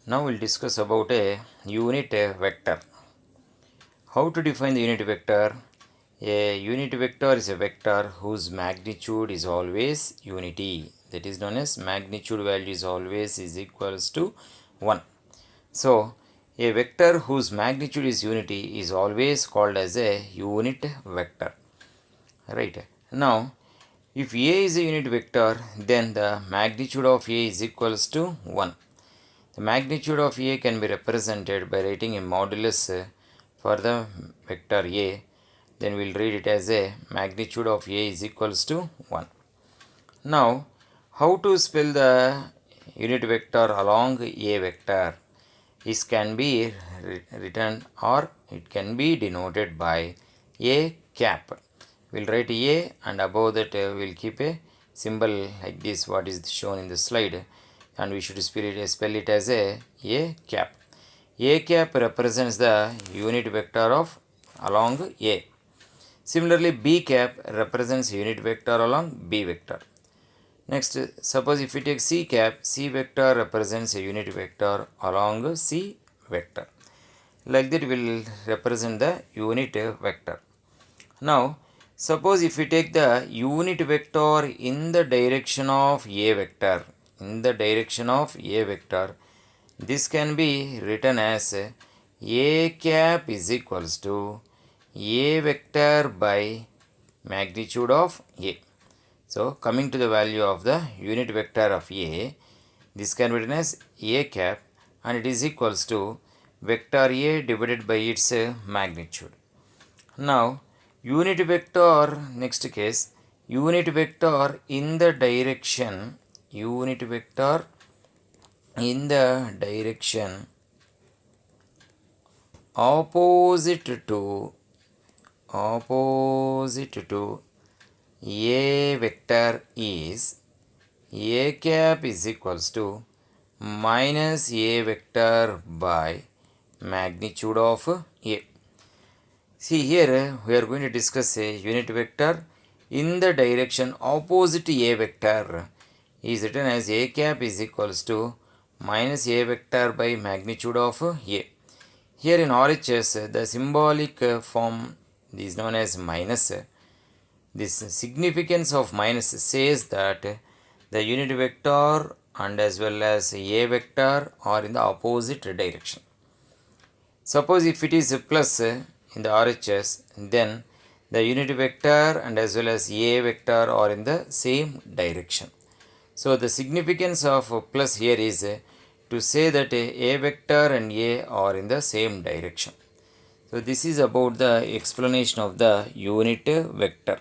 Now we'll discuss about a unit vector. How to define the unit vector? A unit vector is a vector whose magnitude is always unity. That is known as magnitude value is always is equals to 1. So, a vector whose magnitude is unity is always called as a unit vector. Right. Now, if A is a unit vector, then the magnitude of A is equals to 1. The magnitude of A can be represented by writing a modulus for the vector A. Then we'll read it as a magnitude of A is equals to 1. Now, how to spell the unit vector along A vector? This can be written or it can be denoted by A cap. We'll write A and above that we'll keep a symbol like this, what is shown in the slide, and we should spell it as a cap. A cap represents the unit vector of along A. Similarly, B cap represents unit vector along B vector. Next, suppose if we take C cap, C vector represents a unit vector along C vector. Like that, we will represent the unit vector. Now, suppose if we take the unit vector in the direction of A vector, this can be written as A cap is equals to A vector by magnitude of A. So, coming to the value of the unit vector of A, this can be written as A cap and it is equals to vector A divided by its magnitude. Now, unit vector, next case, unit vector in the direction opposite to A vector is A cap is equals to minus A vector by magnitude of A. See here we are going to discuss a unit vector in the direction opposite to A vector is written as A cap is equals to minus A vector by magnitude of A. Here in RHS the symbolic form is known as minus. This significance of minus says that the unit vector and as well as A vector are in the opposite direction. Suppose if it is a plus in the RHS, then the unit vector and as well as A vector are in the same direction. So the significance of plus here is to say that A vector and A are in the same direction. So this is about the explanation of the unit vector.